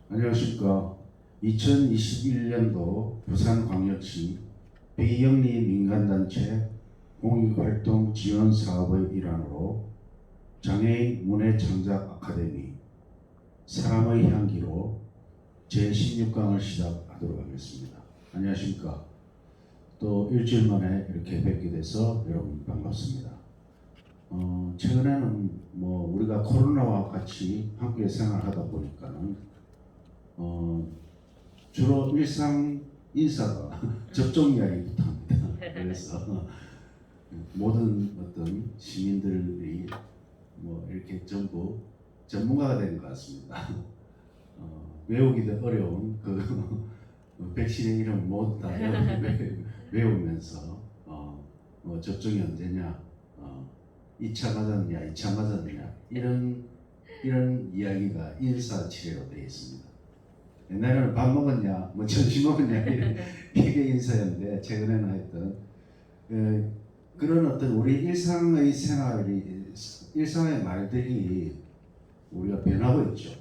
안녕하십니까. 2021년도 부산광역시 비영리 민간단체 공익활동 지원 사업의 일환으로 장애인 문해창작 아카데미 사람의 향기로 제16강을 시작하도록 하겠습니다. 안녕하십니까. 또 일주일 만에 이렇게 뵙게 돼서 여러분 반갑습니다. 최근에는 우리가 코로나와 같이 함께 생활하다 보니까는 주로 일상 인사가 접종 이야기부터 합니다. 그래서 모든 어떤 시민들이 이렇게 전부 전문가가 된 것 같습니다. 외우기도 어려운 백신의 이름 모두 다 외우면서 접종이 언제냐, 2차 맞았냐, 2차 맞았냐 이런 이야기가 인사치레로 되어 있습니다. 옛날에는 밥 먹었냐, 점심 먹었냐 이게 인사였는데 최근에는 하여튼 그런 어떤 우리 일상의 말들이 우리가 변하고 있죠.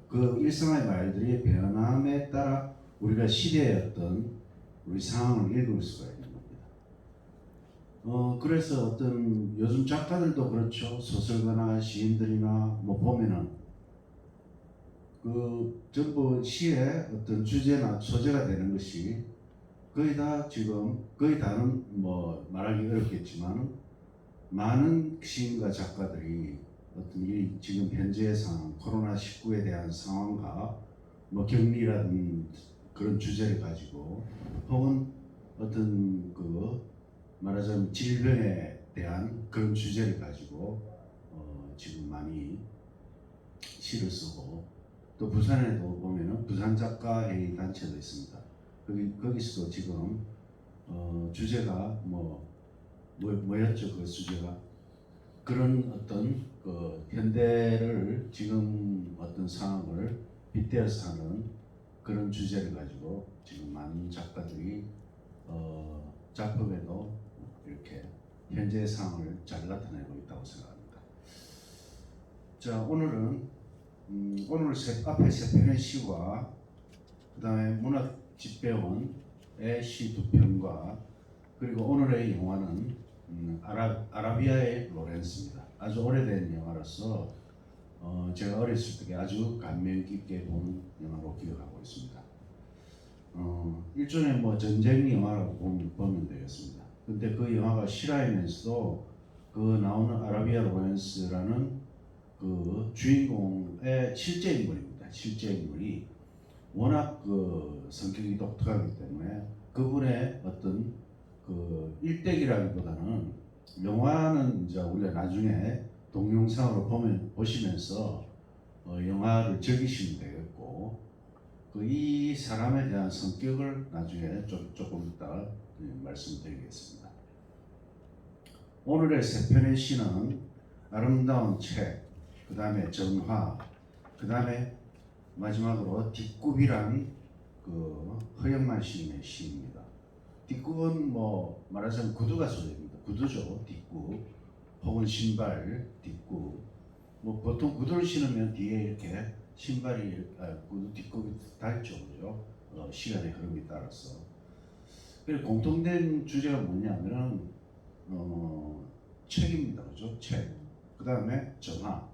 그 일상의 말들이 변함에 따라 우리가 시대의 어떤 우리 상황을 읽을 수가 있는 겁니다. 그래서 어떤 요즘 작가들도 그렇죠. 소설가나 시인들이나 보면은 전부 시의 어떤 주제나 소재가 되는 것이 거의 다는 말하기 어렵겠지만 많은 시인과 작가들이 어떤 이 지금 현재의 상황, 코로나19에 대한 상황과 격리라든 그런 주제를 가지고 혹은 어떤 말하자면 질병에 대한 그런 주제를 가지고 지금 많이 시를 쓰고 또 부산에도 보면은 부산 작가회의 단체도 있습니다. 거기서도 지금 주제가 뭐였죠? 그 주제가 그런 어떤 현대를 지금 어떤 상황을 빗대어서 하는 그런 주제를 가지고 지금 많은 작가들이 작품에도 이렇게 현재의 상황을 잘 나타내고 있다고 생각합니다. 자, 오늘 앞에 세 편의 시와 그 다음에 문학집배원의 시 두 편과 그리고 오늘의 영화는 아라비아의 로렌스입니다. 아주 오래된 영화라서 제가 어렸을 때 아주 감명 깊게 본 영화로 기억하고 있습니다. 일종의 전쟁 영화라고 보면 되겠습니다. 근데 그 영화가 실화이면서도 나오는 아라비아 로렌스라는 주인공의 실제 인물입니다. 실제 인물이 워낙 성격이 독특하기 때문에 그분의 어떤 일대기라기보다는 영화는 이제 우리가 나중에 동영상으로 보시면서 영화를 즐기시면 되겠고 이 사람에 대한 성격을 나중에 조금 이따 말씀드리겠습니다. 오늘의 세 편의 시는 아름다운 책, 그 다음에 정화, 그 다음에 마지막으로 뒷굽이란 허영만 시인의 시입니다. 뒷굽은 말하자면 구두가 소재입니다. 구두죠, 뒷굽. 혹은 신발, 뒷굽. 보통 구두를 신으면 뒤에 이렇게 구두 뒷굽이 닳죠, 그죠? 시간의 흐름에 따라서. 그리고 공통된 주제가 뭐냐면은 책입니다, 그죠? 책. 그 다음에 정화.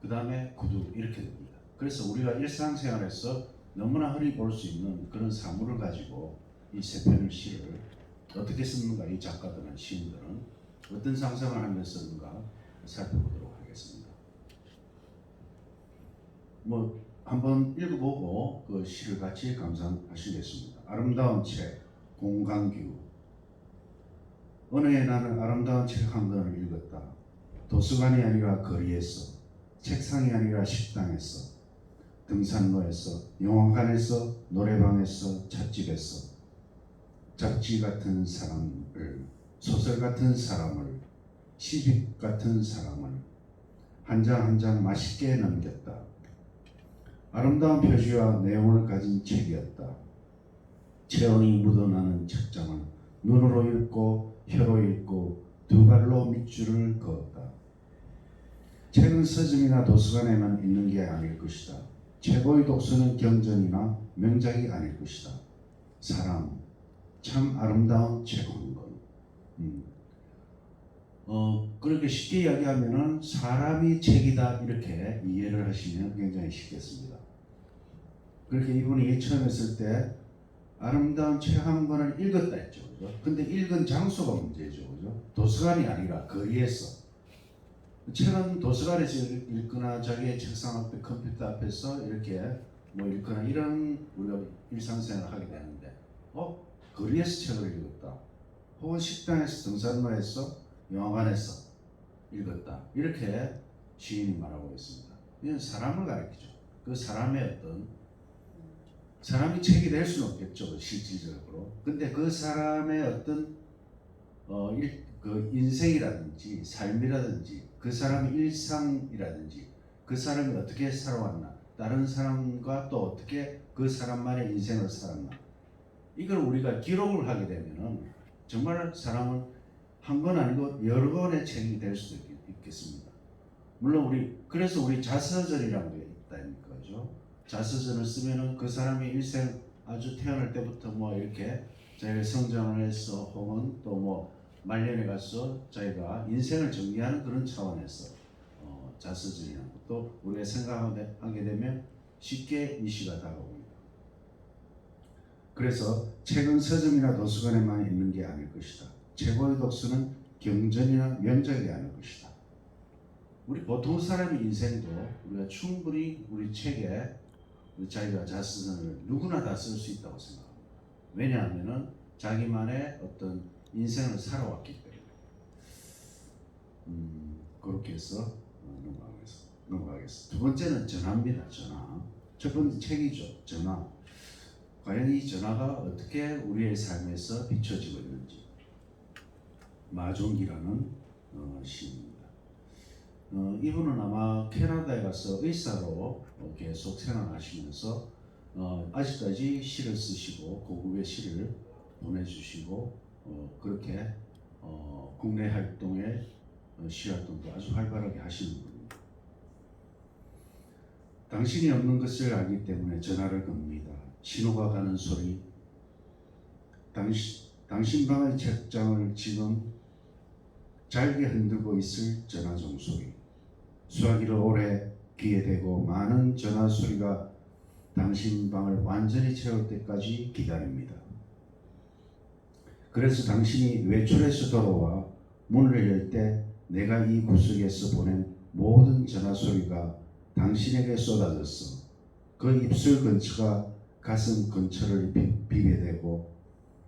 그 다음에 구두 이렇게 됩니다. 그래서 우리가 일상생활에서 너무나 흔히 볼 수 있는 그런 사물을 가지고 이 세 편의 시를 어떻게 쓰는가, 이 작가들은, 시인들은 어떤 상상을 하면서 쓰는가 살펴보도록 하겠습니다. 한번 읽어보고 그 시를 같이 감상하시겠습니다. 아름다운 책, 공강규. 어느 해 나는 아름다운 책 한 권을 읽었다. 도서관이 아니라 거리에서, 책상이 아니라 식당에서, 등산로에서, 영화관에서, 노래방에서, 찻집에서 잡지 같은 사람을, 소설 같은 사람을, 시집 같은 사람을 한 장 한 장 맛있게 넘겼다. 아름다운 표지와 내용을 가진 책이었다. 체온이 묻어나는 책장을 눈으로 읽고 혀로 읽고 두 발로 밑줄을 그었다. 책은 서점이나 도서관에만 있는 게 아닐 것이다. 최고의 독서는 경전이나 명작이 아닐 것이다. 사람, 참 아름다운 책 한 권. 그렇게 쉽게 이야기하면은 사람이 책이다 이렇게 이해를 하시면 굉장히 쉽겠습니다. 그렇게 이분이 처음 했을 때 아름다운 책 한 권을 읽었다 했죠. 그죠? 근데 읽은 장소가 문제죠. 그죠? 도서관이 아니라 거리에서. 책은 도서관에서 읽거나 자기의 책상 앞에 컴퓨터 앞에서 이렇게 뭐 읽거나 이런 우리가 일상생활을 하게 되는데 거리에서 책을 읽었다. 혹은 식당에서 등산로에서 영화관에서 읽었다. 이렇게 시인이 말하고 있습니다. 이건 사람을 가리키죠. 그 사람의 사람이 책이 될 수는 없겠죠. 실질적으로. 근데 그 사람의 그 인생이라든지 삶이라든지 그 사람의 일상이라든지 그 사람이 어떻게 살아왔나, 다른 사람과 또 어떻게 그 사람만의 인생을 살았나, 이걸 우리가 기록을 하게 되면은 정말 사람은 한 권 아니고 여러 권의 책이 될 수도 있겠습니다. 물론 그래서 우리 자서전이라는 게 있다니까, 그죠? 자서전을 쓰면은 그 사람의 일생 아주 태어날 때부터 뭐 이렇게 자기가 성장을 해서 혹은 또 뭐 말년에 가서 자기가 인생을 정리하는 그런 차원에서 자서전이라는 것도 우리가 생각하게 되면 쉽게 이시가 다가옵니다. 그래서 책은 서점이나 도서관에만 있는 게 아닐 것이다. 최고의 독서는 경전이나 명작이 아닐 것이다. 우리 보통 사람의 인생도 우리가 충분히 우리 책에 자기가 자서전을 누구나 다 쓸 수 있다고 생각합니다. 왜냐하면은 자기만의 어떤 인생을 살아왔기 때문에. 그렇게 해서 넘어가겠습니다. 두 번째는 전화입니다. 전화. 첫 번째 책이죠. 전화. 과연 이 전화가 어떻게 우리의 삶에서 비춰지고 있는지. 마종기라는 시인입니다. 이분은 아마 캐나다에 가서 의사로 계속 생활하시면서 아직까지 시를 쓰시고 고급의 시를 보내주시고 그렇게 국내 활동에 시 활동도 아주 활발하게 하시는 분입니다. 당신이 없는 것을 알기 때문에 전화를 겁니다. 신호가 가는 소리. 당신 방의 책장을 지금 잘게 흔들고 있을 전화 종소리. 수화기를 오래 귀에 대고 많은 전화 소리가 당신 방을 완전히 채울 때까지 기다립니다. 그래서 당신이 외출해서 돌아와 문을 열 때 내가 이 구석에서 보낸 모든 전화 소리가 당신에게 쏟아졌어. 그 입술 근처가 가슴 근처를 비벼대고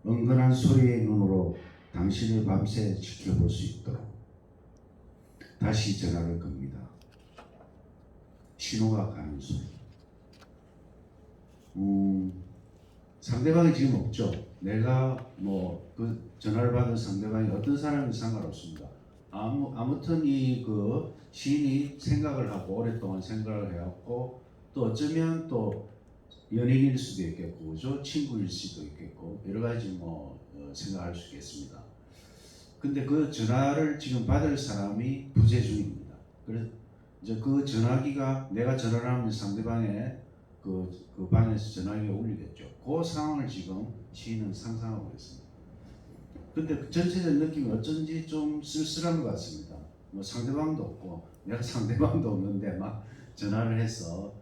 은근한 소리의 눈으로 당신을 밤새 지켜볼 수 있도록 다시 전화를 겁니다. 신호가 가는 소리. 상대방이 지금 없죠. 내가 뭐 그 전화를 받은 상대방이 어떤 사람이 상관없습니다. 아무튼 그 시인이 생각을 하고 오랫동안 생각을 해왔고 또 어쩌면 또 연인일 수도 있겠고, 그죠? 친구일 수도 있겠고 여러 가지 생각할 수 있겠습니다. 근데 그 전화를 지금 받을 사람이 부재 중입니다. 그래서 이제 그 전화기가 내가 전화를 하면 상대방의 그 방에서 전화기가 울리겠죠. 그 상황을 지금 시인은 상상하고 있습니다. 근데 전체적인 느낌이 어쩐지 좀 쓸쓸한 것 같습니다. 뭐 상대방도 없고 내가 상대방도 없는데 막 전화를 해서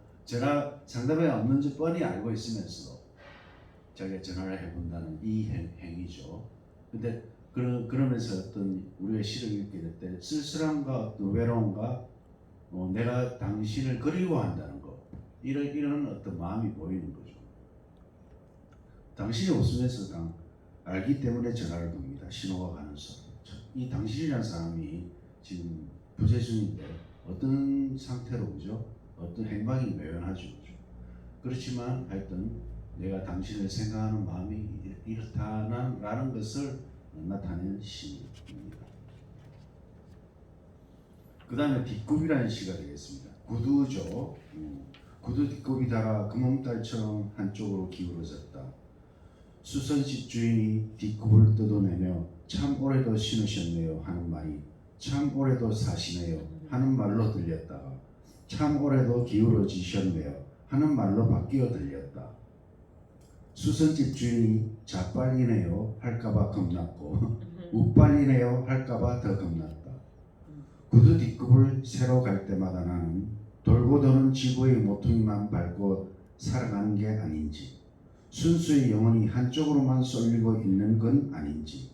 상대방이 없는지 뻔히 알고 있으면서도 자기가 전화를 해본다는 이 행위죠. 근데 그러면서 어떤 우리가 시를 읽게 될 때 쓸쓸함과 어떤 외로움과 내가 당신을 그리워한다는 것, 이런 어떤 마음이 보이는 거죠. 당신이 없으면서 알기 때문에 전화를 겁니다. 신호가 가는 소리. 이 당신이라는 사람이 지금 부재 중인데 어떤 상태로, 그죠? 어떤 행방이 묘연하죠. 그렇지만 하여튼 내가 당신을 생각하는 마음이 이렇다라는 것을 나타내는 시입니다. 그 다음에 뒷굽이라는 시가 되겠습니다. 구두죠. 구두 뒷굽이 달아 금음달처럼 한쪽으로 기울어졌다. 수선집 주인이 뒷굽을 뜯어내며 참 오래도 신으셨네요 하는 말이 참 오래도 사시네요 하는 말로 들렸다가 참 오래도 기울어지셨네요 하는 말로 바뀌어 들렸다. 수선집 주인이 자빨리네요 할까봐 겁났고 우빨리네요 할까봐 더 겁났다. 구두 뒷굽을 새로 갈 때마다 나는 돌고 도는 지구의 모퉁이만 밟고 살아가는 게 아닌지, 순수의 영혼이 한쪽으로만 쏠리고 있는 건 아닌지,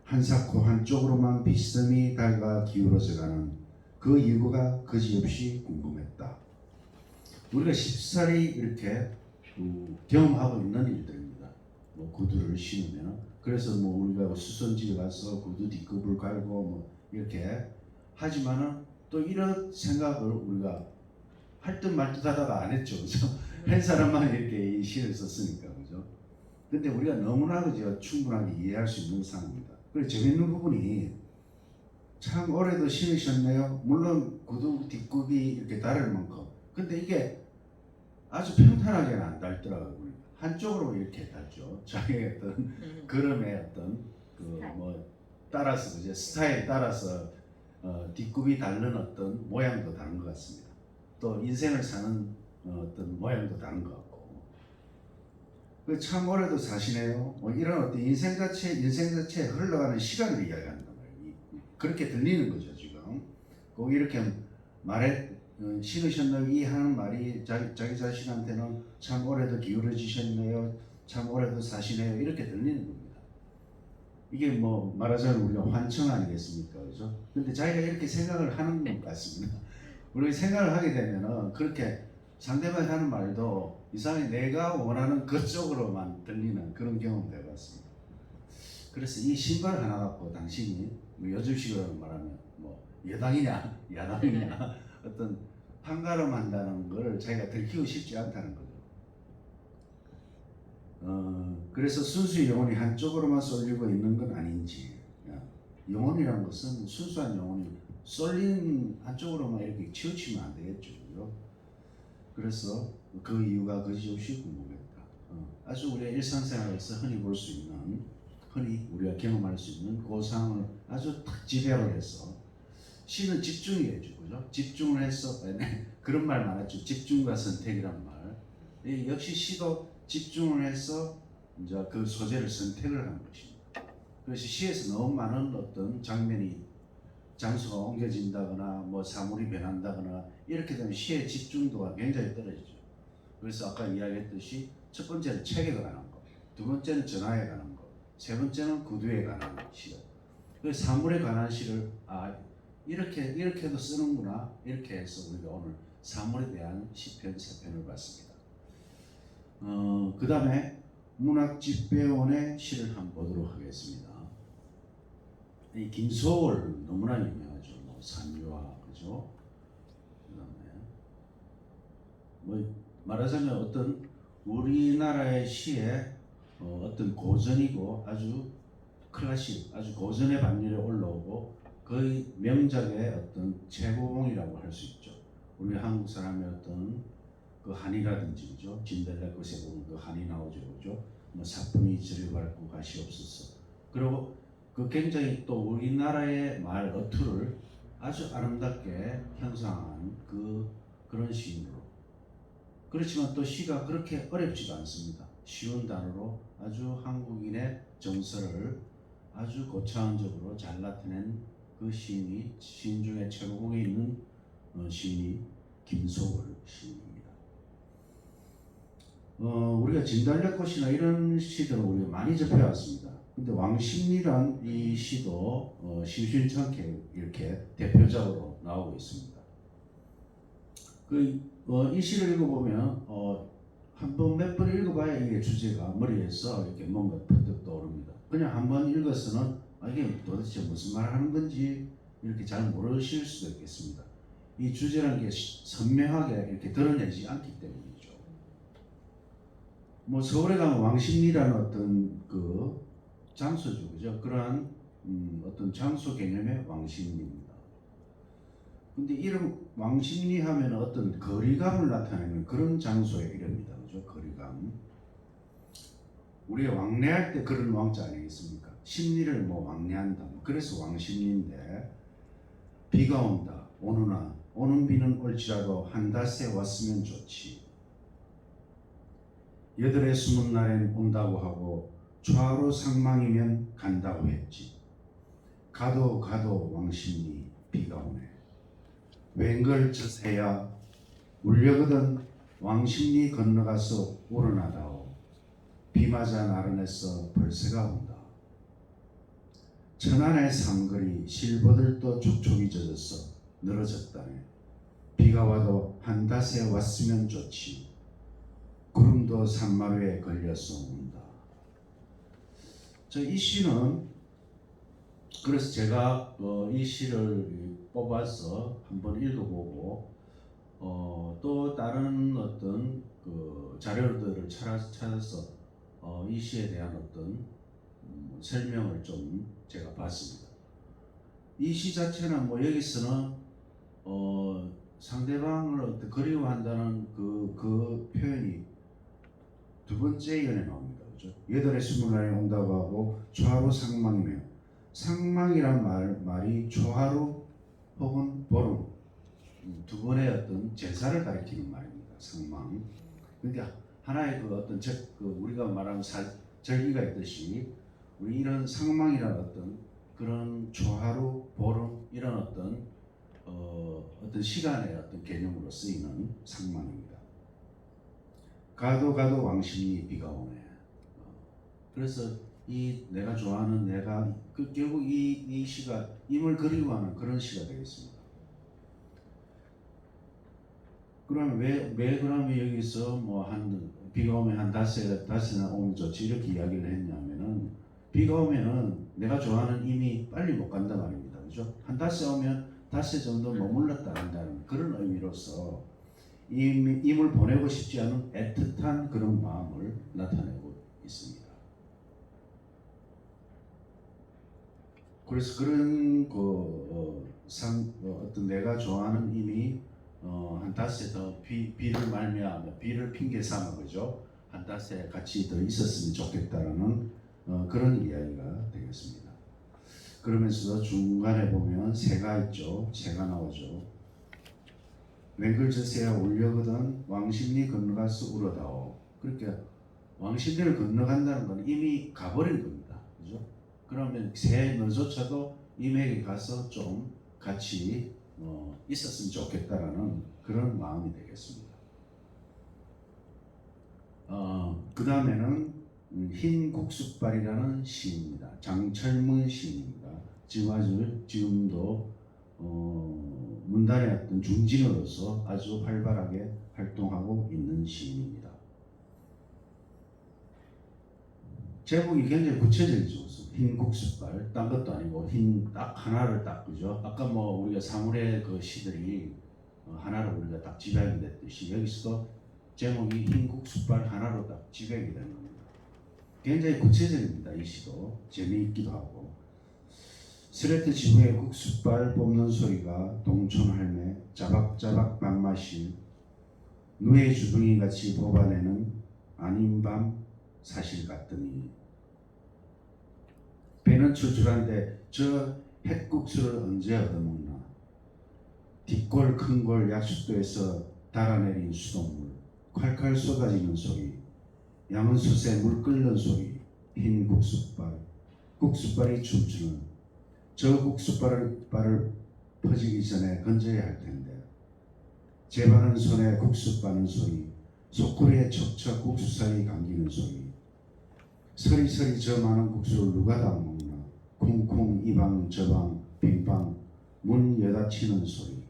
한사코 한쪽으로만 비스듬히 달가 기울어져가는 그 이유가 그지없이 궁금했다. 우리가 쉽사리 이렇게 경험하고 있는 일들입니다. 뭐 구두를 신으면, 그래서 뭐 우리가 수선집에 가서 구두 뒷굽을 갈고 뭐 이렇게 하지만은 또 이런 생각을 우리가 할 듯 말 듯 하다가 안 했죠. 그죠? 한 사람만 이렇게 이 시를 썼으니까. 그죠? 근데 우리가 너무나 그죠? 충분하게 이해할 수 있는 상황입니다. 그리고 재밌는 부분이 참 올해도 신으셨네요. 물론 구두 뒷굽이 이렇게 다를 만큼. 근데 이게 아주 평탄하게는 안 닳더라고요. 한쪽으로 이렇게 닳죠. 자기의 어떤 걸음의 어떤 그 뭐 따라서 그죠? 스타일에 따라서 뒷굽이 다른 어떤 모양도 다른 것 같습니다. 또 인생을 사는 어떤 모양도 다른 것 같고. 참 올해도 사시네요. 뭐 이런 어떤 인생 자체에 흘러가는 시간을 이야기한단 말이에요. 그렇게 들리는 거죠 지금. 꼭 이렇게 말해 신으셨나요? 이 하는 말이 자기 자신한테는 참 올해도 기울어지셨네요. 참 올해도 사시네요. 이렇게 들리는 겁니다. 이게 뭐 말하자면 우리가 환청 아니겠습니까? 그죠? 근데 자기가 이렇게 생각을 하는 것 같습니다. 우리가 생각을 하게 되면은 그렇게 상대방이 하는 말도 이상하게 내가 원하는 그쪽으로만 들리는 그런 경험도 해봤습니다. 그래서 이 신발 하나 갖고 당신이 뭐 요즘식으로 말하면 뭐 여당이냐 야당이냐 어떤 판가름한다는 걸 자기가 들키고 싶지 않다는 거죠. 그래서 순수의 영혼이 한쪽으로만 쏠리고 있는 건 아닌지. 영혼이라는 것은 순수한 영혼이 쏠린 한쪽으로만 이렇게 치우치면 안 되겠죠. 그죠? 그래서 그 이유가 그지없이 궁금했다. 아주 우리가 일상생활에서 흔히 볼 수 있는, 흔히 우리가 경험할 수 있는 그 상황을 아주 탁 지배를 해서 시는 집중이에요. 그죠? 집중을 해서 그런 말 많았죠. 집중과 선택이란 말. 역시 시도 집중을 해서 이제 그 소재를 선택을 하는 것입니다. 그래서 시에서 너무 많은 어떤 장면이 장소가 옮겨진다거나 뭐 사물이 변한다거나 이렇게 되면 시의 집중도가 굉장히 떨어지죠. 그래서 아까 이야기했듯이 첫 번째는 책에 관한 것, 두 번째는 전화에 관한 것, 세 번째는 구두에 관한 시가. 그래서 사물에 관한 시를 이렇게도 쓰는구나 이렇게 해서 우리가 오늘 사물에 대한 시편 세 편을 봤습니다. 그 다음에 문학집배원의 시를 한번 보도록 하겠습니다. 이 김소월 너무나 유명하죠. 뭐 산유화 그죠? 그다음에 뭐 말하자면 어떤 우리나라의 시의 어떤 고전이고 아주 클래식, 아주 고전의 반열에 올라오고 거의 명작의 어떤 최고봉이라고 할 수 있죠. 우리 한국 사람의 어떤 그 한이라든지 그죠? 진달래 꽃에 보면 그 한이 나오죠, 그죠? 뭐 사뿐히 저리 밟고 가시 없었어. 그리고 그 굉장히 또 우리나라의 말 어투를 아주 아름답게 형상한 그런 시인으로. 그렇지만 또 시가 그렇게 어렵지도 않습니다. 쉬운 단어로 아주 한국인의 정서를 아주 고차원적으로 잘 나타낸 그 시인 중에 최고봉에 있는 시인이 김소월 시인입니다. 우리가 진달래꽃이나 이런 시들은 우리가 많이 접해왔습니다. 근데 왕십리란 이 시도 심심찮게 이렇게 대표작으로 나오고 있습니다. 이 시를 읽어보면 몇 번 읽어봐야 이게 주제가 머리에서 이렇게 뭔가 퍼뜩 떠오릅니다. 그냥 한 번 읽어서는 이게 도대체 무슨 말 하는 건지 이렇게 잘 모르실 수도 있겠습니다. 이 주제라는 게 선명하게 이렇게 드러내지 않기 때문이죠. 뭐 서울에 가면 왕십리라는 어떤 그 장소죠, 그죠? 그러한 어떤 장소 개념의 왕십리입니다. 근데 이름 왕십리 하면 어떤 거리감을 나타내는 그런 장소의 이름입니다, 그죠? 거리감. 우리가 왕래할 때 그런 왕자 아니겠습니까? 십리를 뭐 왕래한다. 그래서 왕십리인데 비가 온다. 오는 비는 올지라도 한닷새 왔으면 좋지. 여덟에 숨은 날엔 온다고 하고 좌로 상망이면 간다고 했지. 가도 가도 왕십리 비가 오네. 웬걸 저새야 울려거든 왕십리 건너가서 우러나다오. 비 맞아 나른해서 벌새가 온다. 천안의 삼거리 실버들도 촉촉이 젖어서 늘어졌다네. 비가 와도 한닷에 왔으면 좋지. 구름도 산마루에 걸려서 온다. 이 시는 그래서 제가 이 시를 뽑아서 한번 읽어보고 또 다른 어떤 그 자료들을 찾아서 이 시에 대한 어떤 설명을 좀 제가 봤습니다. 이 시 자체는 뭐 여기서는 상대방을 어떤 그리워한다는 그 표현이 두 번째 연에 나옵니다. 그죠? 여덟에 숨은 날에 온다고 하고 좌로 상망이며, 상망이란 말이 조하루 혹은 보름 두 번의 어떤 제사를 가리키는 말입니다. 상망. 그러니까 하나의 그 어떤 우리가 말하는 절기가 있듯이 우리 이런 상망이라는 어떤 그런 조하루, 보름 이런 어떤 시간의 어떤 개념으로 쓰이는 상망입니다. 가도 가도 왕십리 비가 오네. 그래서 이 내가 좋아하는 결국 이 시가 임을 그리워하는 그런 시가 되겠습니다. 그럼 왜 그러면 여기서 뭐 비가 오면 한 닷새나 오면 좋지 이렇게 이야기를 했냐면은, 비가 오면은 내가 좋아하는 임이 빨리 못 간단 말입니다. 그죠? 한 닷새 오면 닷새 정도 머물렀다 간다는 그런 의미로서 임을 보내고 싶지 않은 애틋한 그런 마음을 나타내고 있습니다. 그래서 그런 어떤 내가 좋아하는 임이 한 닷새 더 비를 말미암아 비를 핑계 삼아 그죠? 한 닷새 같이 더 있었으면 좋겠다라는 그런 이야기가 되겠습니다. 그러면서도 중간에 보면 새가 있죠. 새가 나오죠. 웬걸 저새야 울려거든 왕십리 건너가서 울어다오. 그러니까 왕십리를 건너간다는 건 이미 가버린 겁니다. 그죠? 그러면 새 너조차도 임에게 가서 좀 같이 있었으면 좋겠다라는 그런 마음이 되겠습니다. 그 다음에는 흰 국숫발이라는 시입니다. 장철문 시입니다. 지금도 문단의 어떤 중진으로서 아주 활발하게 활동하고 있는 시인입니다. 제목이 굉장히 구체적이죠. 흰 국숫발, 딴 것도 아니고 흰 딱 하나를 딱 그죠? 아까 뭐 우리가 사물의 그 시들이 하나를 우리가 딱 집약이 됐듯이 여기서도 제목이 흰 국숫발 하나로 딱 집약이 되는 겁니다. 굉장히 구체적입니다. 이 시도 재미있기도 하고. 스레트 지붕에 국숫발 뽑는 소리가 동촌 할매 자박자박 밥맛이 누에 주둥이 같이 뽑아내는 아닌 밤 사실 같더니. 배는 출출한데 저 햇국수를 언제 얻어먹나. 뒷골 큰골 약수도에서 달아내린 수돗물 콸콸 쏟아지는 소리, 양은 숯에 물 끓는 소리, 흰 국숫발이 춤추는 저 국숫발을 퍼지기 전에 건져야 할 텐데. 재바는 손에 국수 빠는 소리, 속구리에 척척 국수살이 감기는 소리, 서리서리 저 많은 국수를 누가 다 먹나. 쿵쿵 이방 저방 빙방 문 여닫 치는 소리,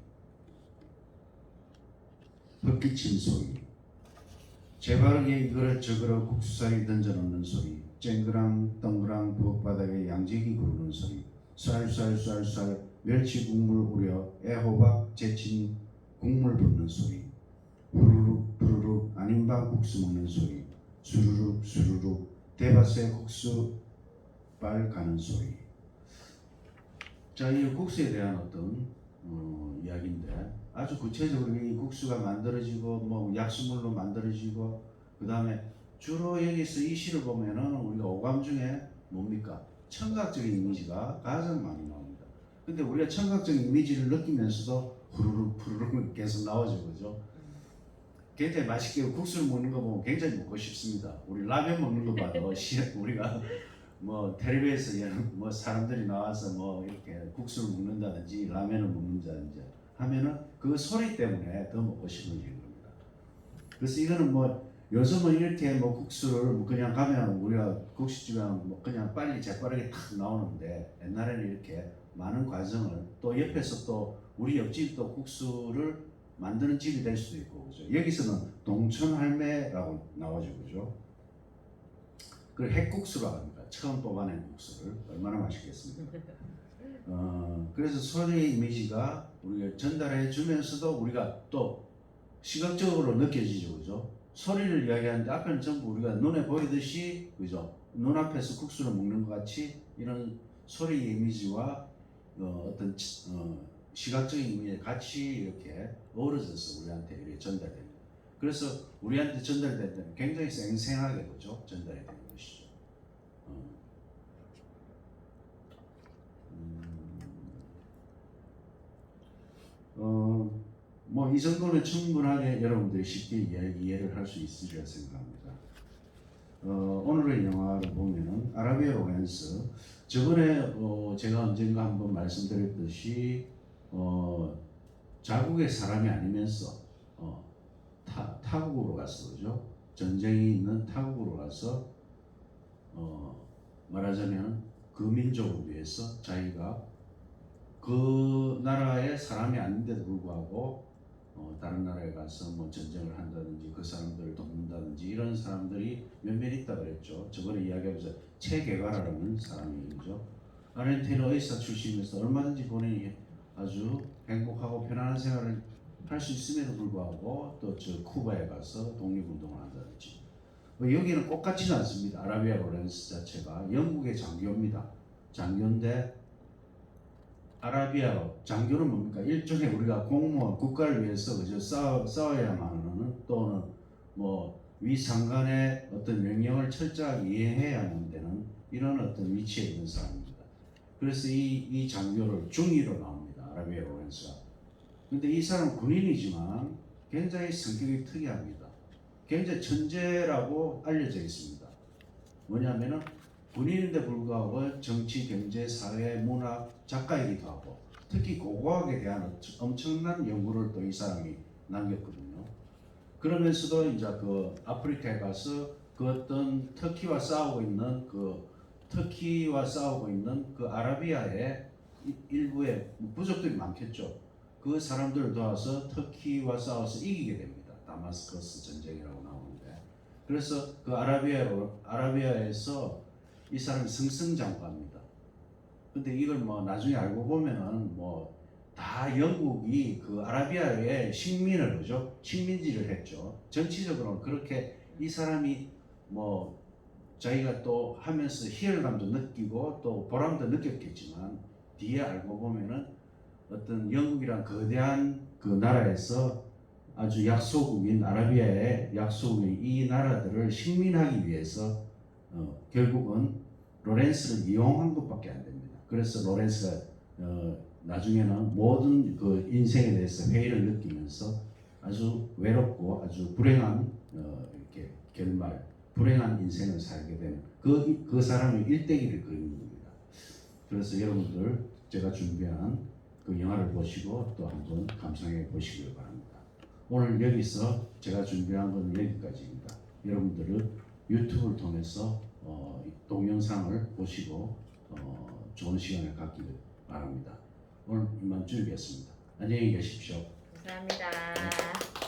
헛기침 소리, 재바르게 이거릇저거릇 국수살이 던져놓는 소리, 쨍그랑 덩그랑 부엌바닥에 양재기 구르는 소리, 쌀쌀쌀쌀 멸치 국물 우려 애호박 제친 국물 붓는 소리, 후루룩 부르륵 아닌 밤 국수 먹는 소리, 수루룩 수루룩 대밭에 국수빨 가는 소리. 자, 이 국수에 대한 어떤 이야기인데 아주 구체적으로 이 국수가 만들어지고 뭐 약수물로 만들어지고, 그 다음에 주로 여기서 이 시를 보면은 우리가 오감 중에 뭡니까? 청각적인 이미지가 가장 많이 나옵니다. 근데 우리가 청각적인 이미지를 느끼면서도 후루룩 푸르륵 계속 나오죠. 그죠? 굉장히 맛있게 국수를 먹는 거 보면 굉장히 먹고 싶습니다. 우리 라면 먹는 거 봐도 우리가 뭐 텔레비에서 뭐 사람들이 나와서 뭐 이렇게 국수를 먹는다든지 라면을 먹는다든지 하면은 그 소리 때문에 더 먹고 싶어지는 겁니다. 그래서 이거는 뭐 요즘은 이렇게 뭐 국수를 뭐 그냥 가면 우리가 국수집에 가면 뭐 그냥 빨리 재빠르게 탁 나오는데 옛날에는 이렇게 많은 과정을 또 옆에서 또 우리 옆집 또 국수를 만드는 집이 될 수도 있고 그죠. 여기서는 동천 할매라고 나오죠 그죠. 그 핵국수라고 합니다. 처음 뽑아낸 국수를 얼마나 맛있겠습니까? 그래서 소리의 이미지가 우리가 전달해 주면서도 우리가 또 시각적으로 느껴지죠 그죠. 소리를 이야기하는데 앞에는 전부 우리가 눈에 보이듯이 그죠. 눈앞에서 국수를 먹는 것 같이 이런 소리의 이미지와 어떤 시각적인 이미지 같이 이렇게 어우러져서 우리한테 이렇게 전달됩니다. 그래서 우리한테 전달될 때는 굉장히 생생하게 그죠 전달이 되는 것이죠. 뭐 이 정도는 충분하게 여러분들이 쉽게 이해를 할 수 있으리라 생각합니다. 오늘의 영화를 보면은 아라비아 로맨스 저번에 제가 언젠가 한번 말씀드렸듯이 자국의 사람이 아니면서 타국으로 갔어 그죠? 전쟁이 있는 타국으로 가서 말하자면 그 민족을 위해서 자기가 그 나라의 사람이 아닌데도 불구하고 다른 나라에 가서 뭐 전쟁을 한다든지 그 사람들을 돕는다든지 이런 사람들이 몇몇 있다 그랬죠. 저번에 이야기하면서 체 게바라라는 사람이죠. 아르헨티나 의사 출신이면서 얼마든지 본인이 아주 행복하고 편안한 생활을 할 수 있음에도 불구하고 또 저 쿠바에 가서 독립운동을 한다든지 여기는 꼭 같지는 않습니다. 아라비아 로렌스 자체가 영국의 장교입니다. 장교인데 아라비아로 장교는 뭡니까? 일종의 우리가 공무원 국가를 위해서 그저 싸워야만 하는 또는 뭐 위상간의 어떤 명령을 철저하게 이행해야만 되는 이런 어떤 위치에 있는 사람입니다. 그래서 이 장교를 중위로 나옵니다. 아라비아 로렌스가. 근데 이 사람은 군인이지만 굉장히 성격이 특이합니다. 굉장히 천재라고 알려져 있습니다. 뭐냐면은 군인인데 불구하고 정치, 경제, 사회, 문학 작가이기도 하고 특히 고고학에 대한 엄청난 연구를 또 이 사람이 남겼거든요. 그러면서도 이제 그 아프리카에 가서 그 어떤 터키와 싸우고 있는 그 아라비아의 일부의 부족들이 많겠죠. 그 사람들을 도와서 터키와 싸워서 이기게 됩니다. 다마스커스 전쟁이라고 나오는데 그래서 그 아라비아에서 이 사람이 승승장구합니다. 근데 이걸 뭐 나중에 알고 보면은 뭐 다 영국이 그 아라비아의 식민을 그죠? 식민지를 했죠. 정치적으로는 그렇게 이 사람이 뭐 자기가 또 하면서 희열감도 느끼고 또 보람도 느꼈겠지만 뒤에 알고 보면은 어떤 영국이란 거대한 그 나라에서 아주 약소국인 아라비아의 약소국인 이 나라들을 식민하기 위해서 결국은 로렌스를 이용한 것밖에 안 됩니다. 그래서 로렌스가 나중에는 모든 그 인생에 대해서 회의를 느끼면서 아주 외롭고 아주 불행한 이렇게 결말, 불행한 인생을 살게 되는 그 사람의 일대기를 그리는 겁니다. 그래서 여러분들 제가 준비한 그 영화를 보시고 또 한번 감상해 보시길 바랍니다. 오늘 여기서 제가 준비한 건 여기까지입니다. 여러분들은 유튜브를 통해서 동영상을 보시고 좋은 시간을 갖기를 바랍니다. 오늘 이만 줄이겠습니다. 안녕히 계십시오. 감사합니다.